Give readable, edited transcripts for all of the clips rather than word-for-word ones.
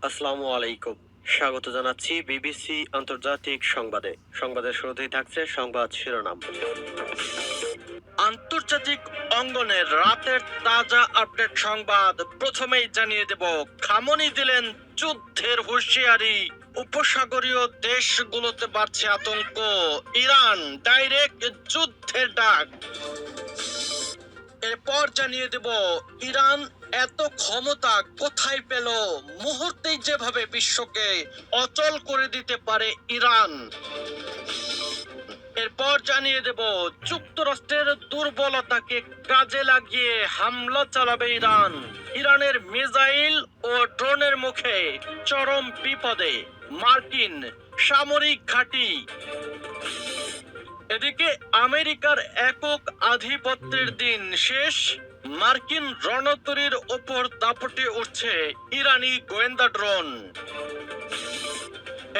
আসসালামু আলাইকুম। স্বাগত জানাচ্ছি বিবিসি আন্তর্জাতিক সংবাদের শুরুতেই থাকছে সংবাদ শিরোনাম। আন্তর্জাতিক অঙ্গনের রাতের তাজা আপডেট সংবাদ প্রথমেই জানিয়ে দেব, খামনি দিলেন যুদ্ধের হুঁশিয়ারি, উপসাগরীয় দেশগুলোতে বাড়ছে আতঙ্ক, ইরান ডাইরেক্ট যুদ্ধের ডাক। এরপর জানিয়ে দেব, ইরান এত ক্ষমতা কোথায় পেল, মুহূর্তেই যেভাবে বিশ্বকে অচল করে দিতে পারে ইরান। এরপর জানিয়ে দেব, যুক্তরাষ্ট্রের দুর্বলতাকে কাজে লাগিয়ে হামলা চালাবে ইরান, ইরানের মিসাইল ও ড্রোনের মুখে চরম বিপদে মার্কিন সামরিক ঘাঁটি। এদিকে আমেরিকার একক আধিপত্যের দিন শেষ, মার্কিন রণতরীর ওপর দাপটে উঠছে ইরানি গোয়েন্দা ড্রোন।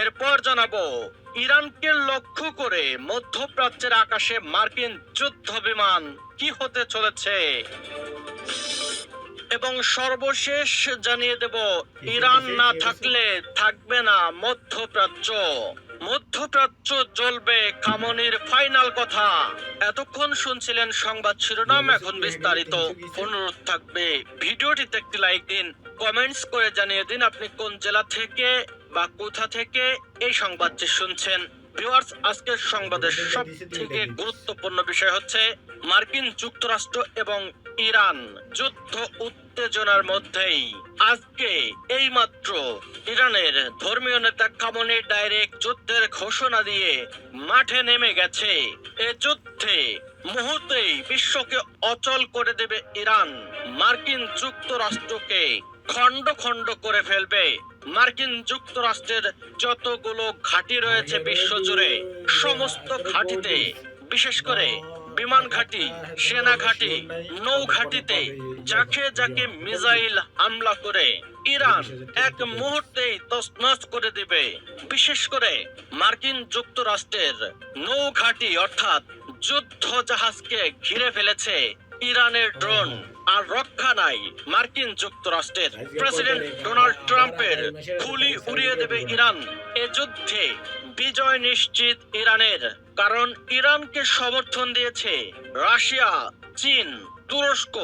এরপর জানাবো, ইরানকে লক্ষ্য করে মধ্যপ্রাচ্যের আকাশে মার্কিন যুদ্ধ বিমান কি হতে চলেছে, এবং সর্বশেষ জানিয়ে দেব, ইরান না থাকলে থাকবে না মধ্যপ্রাচ্য জ্বলবে, খামনির ফাইনাল কথা। এতক্ষণ শুনছিলেন সংবাদ শিরোনাম, এখন বিস্তারিত। অনুরোধ থাকবে ভিডিওটিতে একটি লাইক দিন, কমেন্টস করে জানিয়ে দিন আপনি কোন জেলা থেকে বা কোথা থেকে এই সংবাদটি শুনছেন। ভিউয়ার্স, আজকের সংবাদের সবথেকে গুরুত্বপূর্ণ বিষয় হচ্ছে মার্কিন যুক্তরাষ্ট্র এবং ইরান যুদ্ধ উত্তেজনার মধ্যেই আজকে এইমাত্র ইরানের ধর্মীয় নেতা খামেনি ডাইরেক্ট যুদ্ধের ঘোষণা দিয়ে মাঠে নেমে গেছে। এ যুদ্ধে মুহূর্তেই বিশ্বকে অচল করে দেবে ইরান, মার্কিন যুক্তরাষ্ট্রকে খণ্ড খণ্ড করে ফেলবে। মার্কিন যুক্তরাষ্ট্রের যতগুলো ঘাঁটি রয়েছে বিশ্বজুড়ে, সমস্ত ঘাঁটিতে, বিশেষ করে বিমান ঘাঁটি, সেনা ঘাঁটি, নৌ ঘাঁটিতে যাকে যাকে মিসাইল হামলা করে ইরান এক মুহূর্তেই তছনছ করে দিবে। বিশেষ করে মার্কিন যুক্তরাষ্ট্রের নৌ ঘাঁটি অর্থাৎ যুদ্ধ জাহাজকে ঘিরে ফেলেছে ইরানের ড্রোন, আর রক্ষা নাই মার্কিন যুক্তরাষ্ট্রের। প্রেসিডেন্ট ডোনাল্ড ট্রাম্পের খুলি উড়িয়ে দেবে ইরান। এ যুদ্ধে বিজয় নিশ্চিত ইরানের, কারণ ইরানকে সমর্থন দিয়েছে রাশিয়া, চীন, তুরস্ক,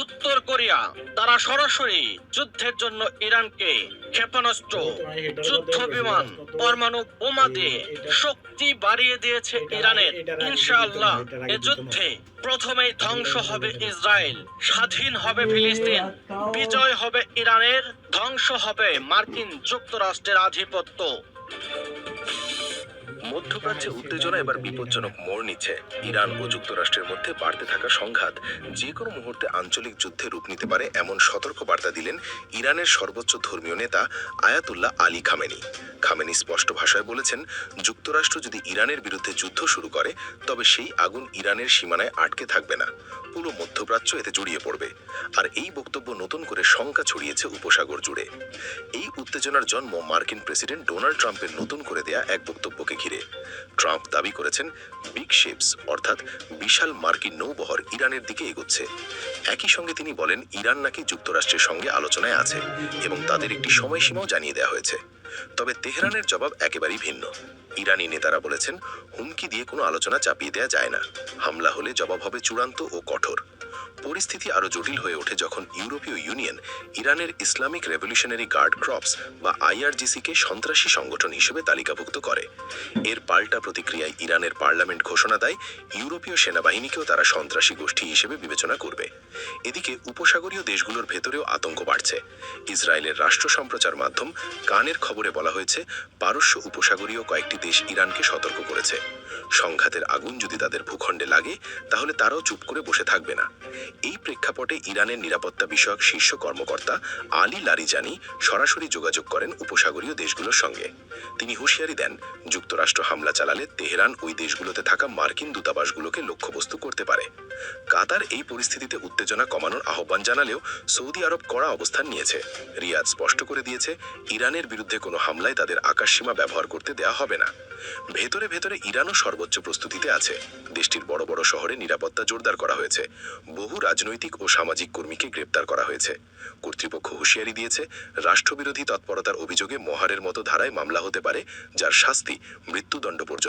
উত্তর কোরিয়া। তারা সরাসরি যুদ্ধের জন্য ইরানকে ক্ষেপণাস্ত্র, যুদ্ধ বিমান, পরমাণু বোমা দিয়ে শক্তি বাড়িয়ে দিয়েছে ইরানের। ইনশাআল্লাহ এ যুদ্ধে প্রথমেই ধ্বংস হবে ইসরায়েল, স্বাধীন হবে ফিলিস্তিন, বিজয় হবে ইরানের, ধ্বংস হবে মার্কিন যুক্তরাষ্ট্রের আধিপত্য। মধ্যপ্রাচ্যে উত্তেজনা এবার বিপজ্জনক মোড় নিচ্ছে। ইরান ও যুক্তরাষ্ট্রের মধ্যে বাড়তে থাকা সংঘাত যে কোনো মুহূর্তে আঞ্চলিক যুদ্ধে রূপ নিতে পারে, এমন সতর্ক বার্তা দিলেন ইরানের সর্বোচ্চ ধর্মীয় নেতা আয়াতুল্লাহ আলী খামেনি। খামেনি স্পষ্ট ভাষায় বলেছেন, যুক্তরাষ্ট্র যদি ইরানের বিরুদ্ধে যুদ্ধ শুরু করে তবে সেই আগুন ইরানের সীমানায় আটকে থাকবে না, পুরো মধ্যপ্রাচ্য এতে জড়িয়ে পড়বে। আর এই বক্তব্য নতুন করে শঙ্কা ছড়িয়েছে উপসাগর জুড়ে। এই উত্তেজনার জন্ম মার্কিন প্রেসিডেন্ট ডোনাল্ড ট্রাম্পের নতুন করে দেয়া এক বক্তব্যকে ঘিরে। ট্রাম্প দাবি করেছেন, বিগ শিপস অর্থাৎ বিশাল মার্কিন নৌবহর ইরানের দিকে এগোচ্ছে। একই সঙ্গে তিনি বলেন, ইরান নাকি যুক্তরাষ্ট্রের সঙ্গে আলোচনায় আছে এবং তাদের একটি সময়সীমাও জানিয়ে দেওয়া হয়েছে। তবে তেহরানের জবাব একেবারেই ভিন্ন। ইরানি নেতারা বলেছেন, হুমকি দিয়ে কোনো আলোচনা চাপিয়ে দেওয়া যায় না, হামলা হলে জবাব হবে চূড়ান্ত ও কঠোর। পরিস্থিতি আরো জটিল হয়ে ওঠে যখন ইউরোপীয় ইউনিয়ন ইরানের ইসলামিক রেভলিউশনারি গার্ড ক্রপস বা আইআরজিসিকে সন্ত্রাসী সংগঠন হিসেবে তালিকাভুক্ত করে। এর পাল্টা প্রতিক্রিয়ায় ইরানের পার্লামেন্ট ঘোষণা দেয়, ইউরোপীয় সেনাবাহিনীকেও তারা সন্ত্রাসী গোষ্ঠী হিসেবে বিবেচনা করবে। এদিকে উপসাগরীয় দেশগুলোর ভেতরেও আতঙ্ক বাড়ছে। ইসরায়েলের রাষ্ট্র সম্প্রচার মাধ্যম কানের খবরে বলা হয়েছে, পারস্য উপসাগরীয় কয়েকটি দেশ ইরানকে সতর্ক করেছে, সংঘাতের আগুন যদি তাদের ভূখণ্ডে লাগে তাহলে তারাও চুপ করে বসে থাকবে না। এই প্রেক্ষাপটে ইরানের নিরাপত্তা বিষয়ক শীর্ষ কর্মকর্তা আলী লারিজানি সরাসরি যোগাযোগ করেন উপসাগরীয় দেশগুলোর সঙ্গে। তিনি হুঁশিয়ারি দেন, যুক্তরাষ্ট্র হামলা চালালে তেহরান ওই দেশগুলোতে থাকা মার্কিন দূতাবাসগুলোকে লক্ষ্যবস্তু করতে পারে। কাতার এই পরিস্থিতিতে উত্তেজনা কমানোর আহ্বান জানালেও সৌদি আরব কড়া অবস্থান নিয়েছে। রিয়াদ স্পষ্ট করে দিয়েছে, ইরানের বিরুদ্ধে কোনো হামলায় তাদের আকাশসীমা ব্যবহার করতে দেয়া হবে না। ভেতরে ভেতরে ইরানও সর্বোচ্চ প্রস্তুতিতে আছে। দেশটির বড় বড় শহরে নিরাপত্তা জোরদার করা হয়েছে। বহু রাজনৈতিক ও সামাজিক কর্মীকে গ্রেপ্তার করা হয়েছে। কর্তৃপক্ষ হুঁশিয়ারি দিয়েছে, রাষ্ট্রবিরোধী তৎপরতার অভিযোগে মহারের মতো ধারায় মামলা হতে পারে, যার শাস্তি মৃত্যুদণ্ড পর্যন্ত